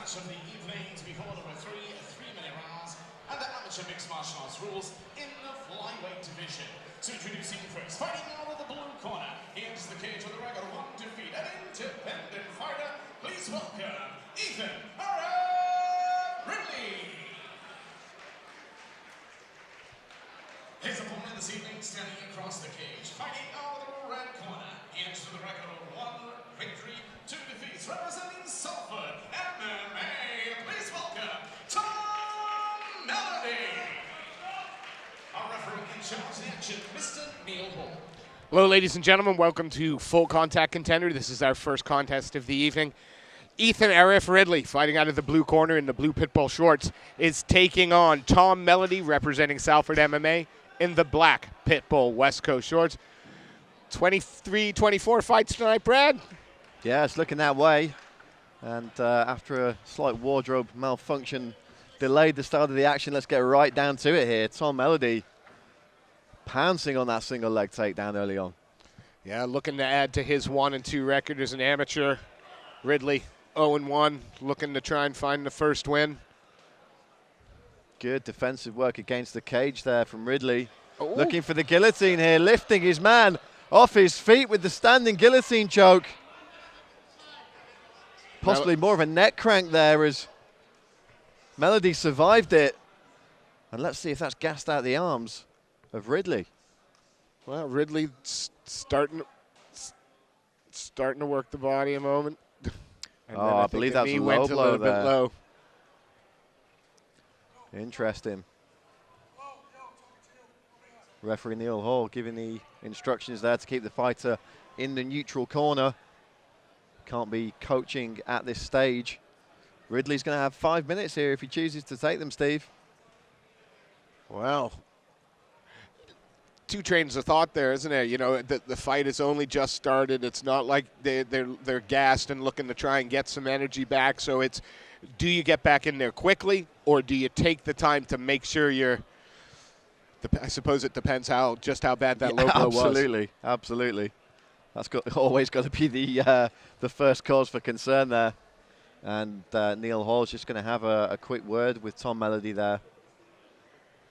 match of the evening to be fought over three-minute rounds under amateur mixed martial arts rules in the flyweight division. So introducing first, fighting out of the blue corner, he enters the cage with a record of 1 defeat, an independent fighter. Please welcome Arif Ridley. His opponent this evening standing across the cage, fighting out of the red corner. He enters with a record of 1 victory, 2 defeats, representing Salford MMA. Please welcome Tom Melody. Our referee in charge of the action, Mr. Neil Hall. Hello, ladies and gentlemen. Welcome to Full Contact Contender. This is our first contest of the evening. Arif Ridley, fighting out of the blue corner in the blue pitbull shorts, is taking on Tom Melody, representing Salford MMA, in the black pitbull West Coast shorts. 23-24 fights tonight, Brad. Yeah, it's looking that way. And after a slight wardrobe malfunction delayed the start of the action, let's get right down to it here. Tom Melody pouncing on that single leg takedown early on. Yeah, looking to add to his 1-2 record as an amateur. Ridley 0-1, looking to try and find the first win. Good defensive work against the cage there from Ridley. Ooh. Looking for the guillotine here, lifting his man off his feet with the standing guillotine choke. Possibly more of a neck crank there as Melody survived it. And let's see if that's gassed out the arms of Ridley. Well, Ridley starting to work the body a moment. And oh, I believe that's a low blow there. Low. Interesting. Referee Neil Hall giving the instructions there to keep the fighter in the neutral corner. Can't be coaching at this stage. Ridley's going to have 5 minutes here if he chooses to take them, Steve. Well, two trains of thought there, isn't there? You know, the fight has only just started. It's not like they're gassed and looking to try and get some energy back. So it's, do you get back in there quickly, or do you take the time to make sure you're? I suppose it depends just how bad that low blow was. Absolutely, absolutely. That's always got to be the first cause for concern there. And Neil Hall's just going to have a quick word with Tom Melody there.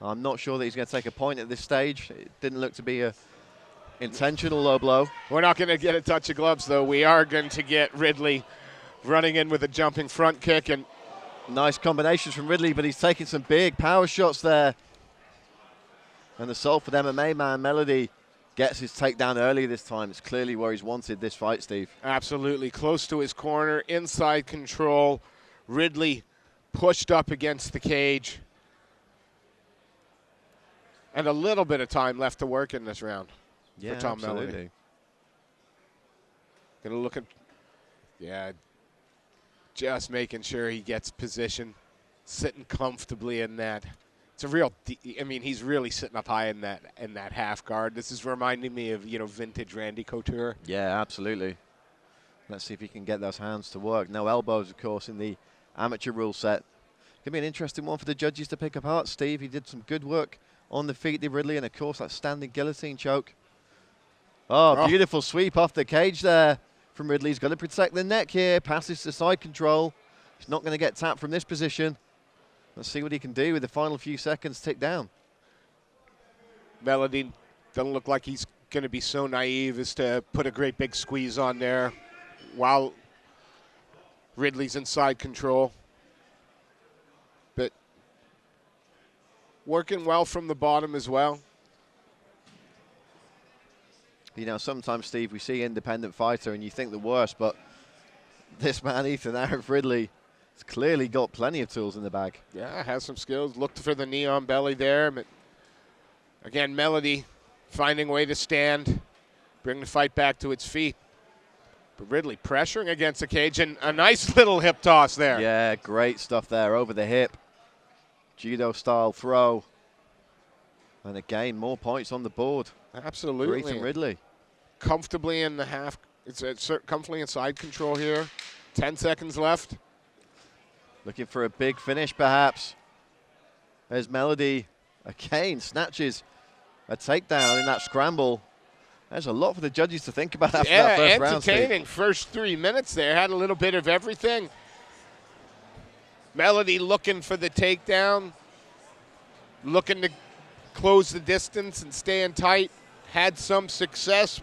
I'm not sure that he's going to take a point at this stage. It didn't look to be a intentional low blow. We're not going to get a touch of gloves, though. We are going to get Ridley running in with a jumping front kick. And nice combinations from Ridley, but he's taking some big power shots there. And the Salford MMA man, Melody, gets his takedown early this time. It's clearly where he's wanted this fight, Steve. Absolutely. Close to his corner, inside control. Ridley pushed up against the cage. And a little bit of time left to work in this round for Tom Melody. Gonna look at, just making sure he gets position, sitting comfortably in that. It's a real, I mean, he's really sitting up high in that half guard. This is reminding me of, vintage Randy Couture. Yeah, absolutely. Let's see if he can get those hands to work. No elbows, of course, in the amateur rule set. Gonna be an interesting one for the judges to pick apart, Steve. He did some good work on the feet, did Ridley, and of course that standing guillotine choke. Oh, beautiful sweep off the cage there from Ridley. He's got to protect the neck here, passes to side control. He's not going to get tapped from this position. Let's see what he can do with the final few seconds tick down. Melody doesn't look like he's going to be so naive as to put a great big squeeze on there while Ridley's in side control. But working well from the bottom as well. You know, sometimes, Steve, we see independent fighter and you think the worst, but this man, Arif Ridley, has clearly got plenty of tools in the bag. Yeah, has some skills. Looked for the knee on belly there. But again, Melody finding a way to stand, bring the fight back to its feet. But Ridley pressuring against the cage, and a nice little hip toss there. Yeah, great stuff there over the hip. Judo-style throw. And again, more points on the board. Absolutely. For Ethan Ridley. Comfortably in the half. It's comfortably in side control here. 10 seconds left. Looking for a big finish, perhaps. There's Melody again, snatches a takedown in that scramble. There's a lot for the judges to think about after that first round. Yeah, entertaining first 3 minutes there. Had a little bit of everything. Melody looking for the takedown, looking to close the distance and staying tight. Had some success,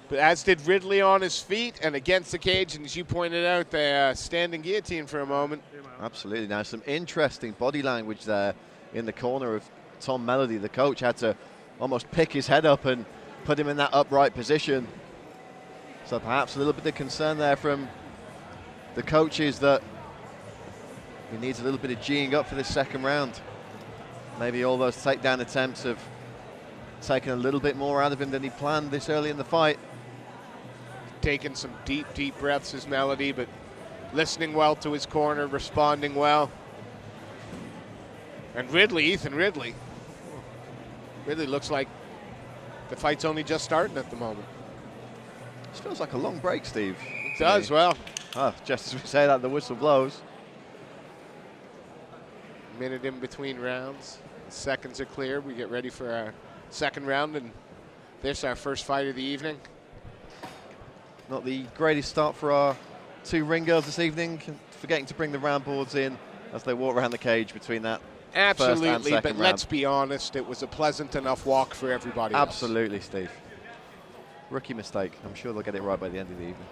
but as did Ridley on his feet and against the cage. And as you pointed out, the standing guillotine for a moment. Absolutely. Now, some interesting body language there in the corner of Tom Melody. The coach had to almost pick his head up and put him in that upright position. So perhaps a little bit of concern there from the coaches that he needs a little bit of G'ing up for this second round. Maybe all those takedown attempts have taken a little bit more out of him than he planned this early in the fight. Taking some deep, deep breaths is Melody, but listening well to his corner, responding well. And Ridley, Ethan Ridley looks like the fight's only just starting at the moment. This feels like a long break, Steve. It does, well. Just as we say that, the whistle blows. Minute in between rounds. Seconds are clear. We get ready for our second round, and this our first fight of the evening. Not the greatest start for our two ring girls this evening, forgetting to bring the round boards in as they walk around the cage between that first and Absolutely, second but round. let's be honest, it was a pleasant enough walk for everybody else. Absolutely, Steve. Rookie mistake. I'm sure they'll get it right by the end of the evening.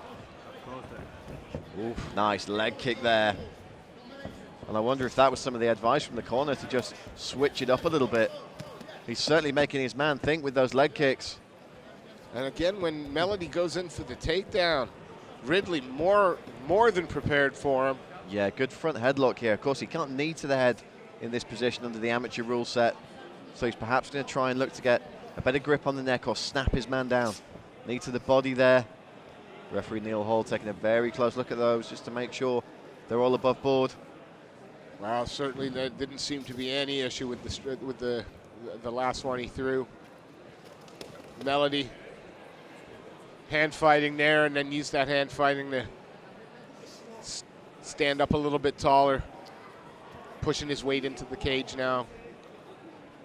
Oof, nice leg kick there. And I wonder if that was some of the advice from the corner to just switch it up a little bit. He's certainly making his man think with those leg kicks. And again, when Melody goes in for the takedown, Ridley more than prepared for him. Yeah, good front headlock here. Of course, he can't knee to the head in this position under the amateur rule set. So he's perhaps going to try and look to get a better grip on the neck or snap his man down. Knee to the body there. Referee Neil Hall taking a very close look at those just to make sure they're all above board. Well, certainly there didn't seem to be any issue with the last one he threw. Melody hand fighting there, and then use that hand fighting to stand up a little bit taller, pushing his weight into the cage now.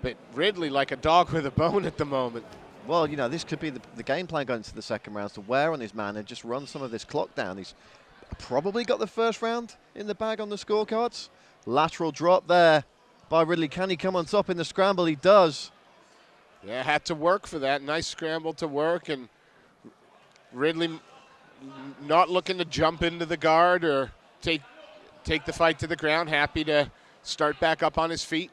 But Ridley like a dog with a bone at the moment. Well, you know, this could be the game plan going into the second round, to wear on his man and just run some of this clock down. He's probably got the first round in the bag on the scorecards. Lateral drop there by Ridley. Can he come on top in the scramble? He does. Yeah, had to work for that. Nice scramble to work, and Ridley not looking to jump into the guard or take the fight to the ground. Happy to start back up on his feet.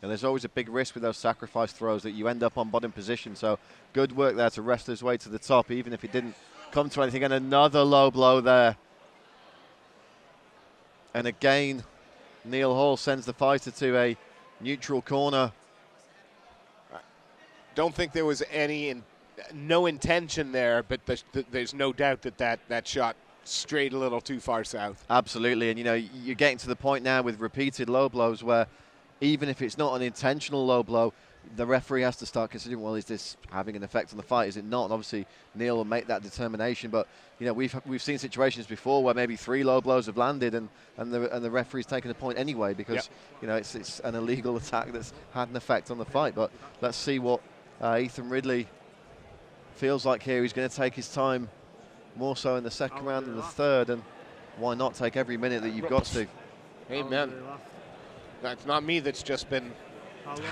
And there's always a big risk with those sacrifice throws that you end up on bottom position. So good work there to wrestle his way to the top, even if it didn't come to anything. And another low blow there. And again, Neil Hall sends the fighter to a neutral corner. Don't think there was no intention there, but there's no doubt that shot strayed a little too far south. Absolutely, and you know, you're getting to the point now with repeated low blows where even if it's not an intentional low blow, the referee has to start considering, well, is this having an effect on the fight? Is it not? And obviously, Neil will make that determination. But you know, we've seen situations before where maybe 3 low blows have landed, and the referee's taken a point anyway because you know it's an illegal attack that's had an effect on the fight. But let's see what Ethan Ridley feels like here. He's going to take his time more so in the second round than the third, and why not take every minute that you've got to? Amen. That's not me. That's just been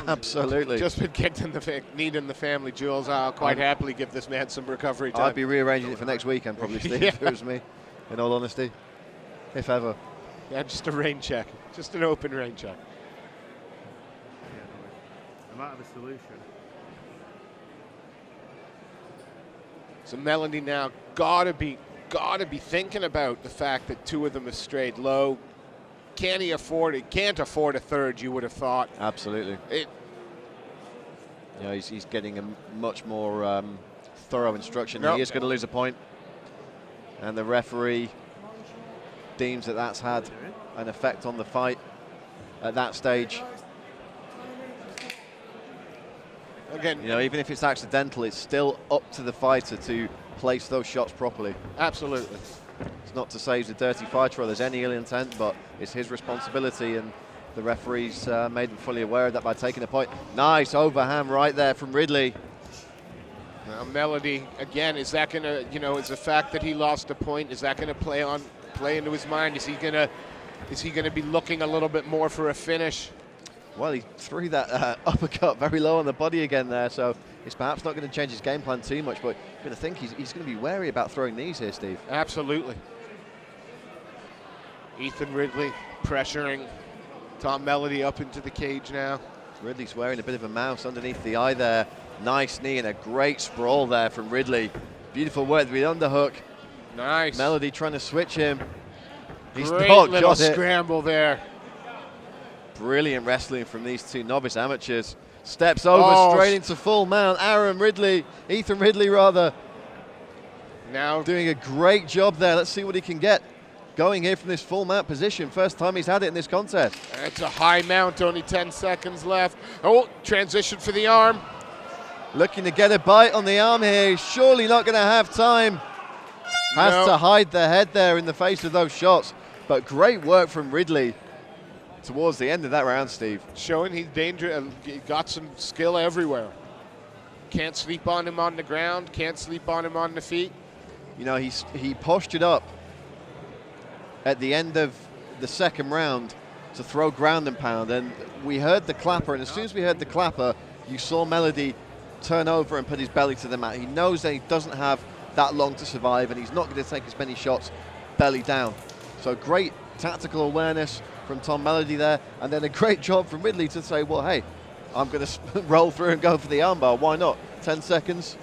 absolutely just been kicked in the knee in the family jewels. I'll quite happily give this man some recovery time. I'd be rearranging it for next weekend probably, Steve, if it was me, in all honesty, if ever. Yeah, just a rain check, just an open rain check. I might have a solution. So Melody now gotta be thinking about the fact that 2 of them have strayed low. Can he afford it? Can't afford a third, you would have thought. Absolutely. Yeah, he's getting a much more thorough instruction. He is going to lose a point, and the referee deems that that's had an effect on the fight at that stage. Again, you know, even if it's accidental, it's still up to the fighter to place those shots properly. Absolutely. It's not to say he's a dirty fighter or there's any ill intent, but it's his responsibility, and the referee's made them fully aware of that by taking a point. Nice overhand right there from Ridley. Now Melody, again, is that going to, you know, is the fact that he lost a point, is that going to play into his mind? Is he going to Is he going to be looking a little bit more for a finish? Well, he threw that uppercut very low on the body again there, so he's perhaps not going to change his game plan too much, but you're going to think he's going to be wary about throwing knees here, Steve. Absolutely. Ethan Ridley pressuring Tom Melody up into the cage now. Ridley's wearing a bit of a mouse underneath the eye there. Nice knee and a great sprawl there from Ridley. Beautiful work with the underhook. Nice. Melody trying to switch him. He's Great not little got it. scramble there. Brilliant wrestling from these two novice amateurs. Steps over straight into full mount. Ethan Ridley rather. Now Doing a great job there. Let's see what he can get going here from this full mount position. First time he's had it in this contest. it's a high mount, only 10 seconds left. Oh, transition for the arm. Looking to get a bite on the arm here. He's surely not going to have time. Has to hide the head there in the face of those shots. But great work from Ridley towards the end of that round, Steve. Showing he's dangerous and got some skill everywhere. Can't sleep on him on the ground, can't sleep on him on the feet. You know, he postured up at the end of the second round to throw ground and pound, and we heard the clapper, and as soon as we heard the clapper, you saw Melody turn over and put his belly to the mat. He knows that he doesn't have that long to survive, and he's not going to take as many shots belly down. So great tactical awareness from Tom Melody there, and then a great job from Ridley to say, well, hey, I'm going to roll through and go for the armbar. Why not? 10 seconds.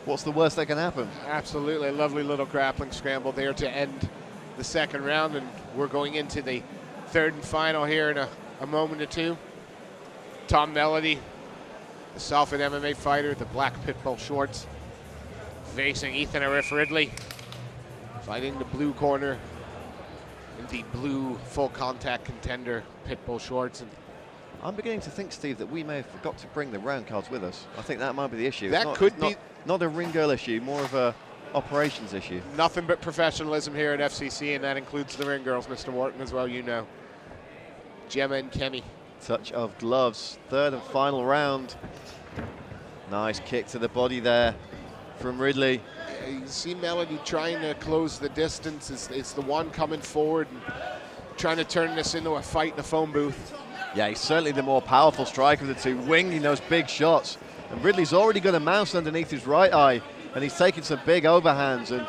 What's the worst that can happen? Absolutely, a lovely little grappling scramble there to end the second round, and we're going into the third and final here in a moment or two. Tom Melody, the Salford MMA fighter, the black pit bull shorts, facing Ethan Arif Ridley, fighting the blue corner in the blue full contact Contender pit bull shorts. And I'm beginning to think, Steve, that we may have forgot to bring the round cards with us. I think that might be the issue. That could be not a ring girl issue, more of a operations issue. nothing but professionalism here at FCC, and that includes the ring girls, Mr. Wharton, as well, you know. Gemma and Kemi. Touch of gloves. Third and final round. Nice kick to the body there from Ridley. You see Melody trying to close the distance. It's the one coming forward and trying to turn this into a fight in a phone booth. Yeah, he's certainly the more powerful striker of the two, winging those big shots. And Ridley's already got a mouse underneath his right eye, and he's taking some big overhands. And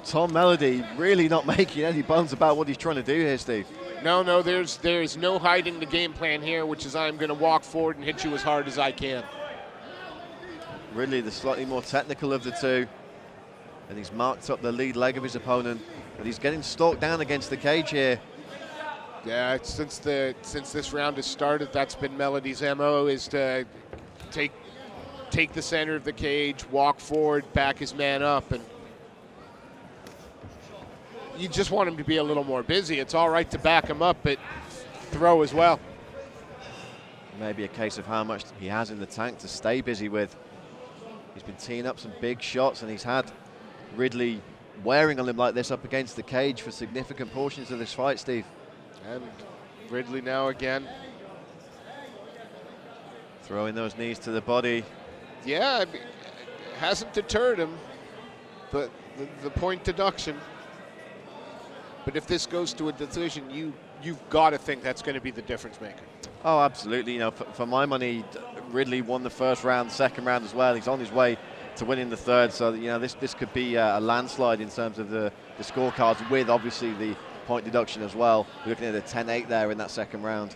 Tom Melody really not making any bones about what he's trying to do here, Steve. No, there's no hiding the game plan here, which is I'm going to walk forward and hit you as hard as I can. Ridley, the slightly more technical of the two, and he's marked up the lead leg of his opponent, but he's getting stalked down against the cage here. Yeah, since this round has started, that's been Melody's MO, is to take the center of the cage, walk forward, back his man up, and you just want him to be a little more busy. It's all right to back him up, but throw as well. Maybe a case of how much he has in the tank to stay busy with. He's been teeing up some big shots, and he's had Ridley wearing on him like this up against the cage for significant portions of this fight, Steve. And Ridley now again. Throwing those knees to the body. Yeah, it hasn't deterred him, but the point deduction. But if this goes to a decision, you've got to think that's going to be the difference maker. Oh, absolutely. You know, for my money, Ridley won the first round, second round as well. He's on his way to winning the third. So, you know, this could be a landslide in terms of the scorecards, with obviously the point deduction as well. We're looking at a 10-8 there in that second round.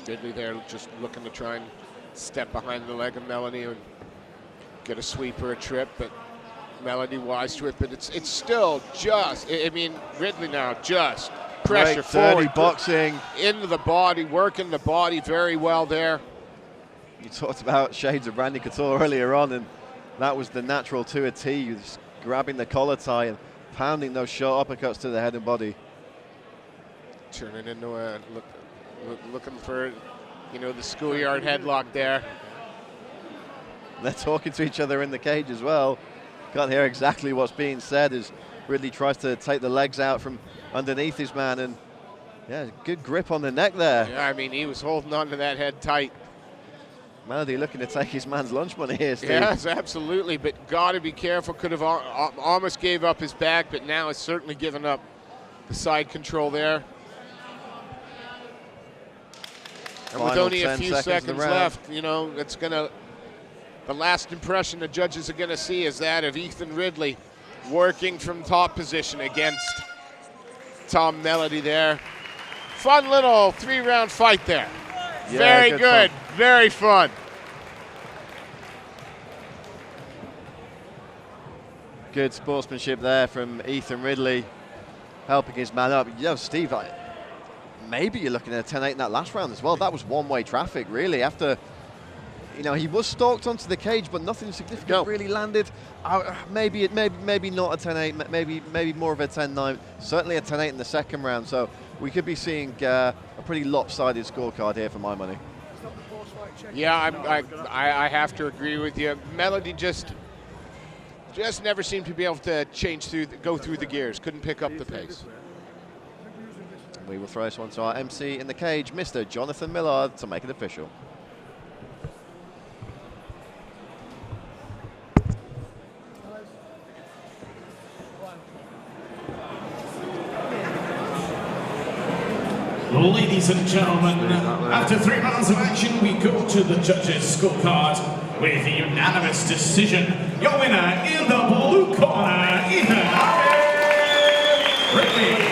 Ridley there just looking to try and step behind the leg of Melody and get a sweep or a trip, but Melody wise to it. But it's still just, I mean, Ridley now just pressure Great forward. dirty boxing. Into the body, working the body very well there. You talked about shades of Randy Couture earlier on, and that was the natural to a T. Just grabbing the collar tie and pounding those short uppercuts to the head and body. Turning into a looking for, you know, the schoolyard headlock there. They're talking to each other in the cage as well. Can't hear exactly what's being said as Ridley tries to take the legs out from underneath his man, and yeah, good grip on the neck there. Yeah, I mean, he was holding on to that head tight. Melody looking to take his man's lunch money here, Steve. Yes, absolutely, but got to be careful. Could have almost gave up his back, but now has certainly given up the side control there. And with only a few seconds left, you know, it's gonna. The last impression the judges are gonna see is that of Ethan Ridley working from top position against Tom Melody there. Fun little 3-round fight there. Yeah, very good, very fun. Good sportsmanship there from Ethan Ridley, helping his man up. You know, Steve, maybe you're looking at a 10-8 in that last round as well. That was one-way traffic, really. After, you know, he was stalked onto the cage, but nothing significant really landed. Maybe not a 10-8, maybe more of a 10-9. Certainly a 10-8 in the second round. So we could be seeing a pretty lopsided scorecard here for my money. Yeah, I have to agree with you. Melody just never seemed to be able to go through the gears. Couldn't pick up the pace. We will throw this one to our MC in the cage, Mr. Jonathan Millard, to make it official. Ladies and gentlemen, after 3 rounds of action, we go to the judges' scorecard with a unanimous decision. Your winner in the blue corner, Ethan Ridley.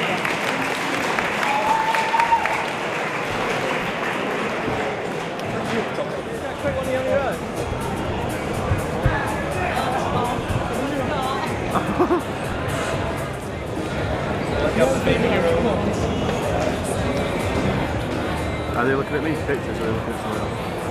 Are they looking at these pictures or are they looking at someone else?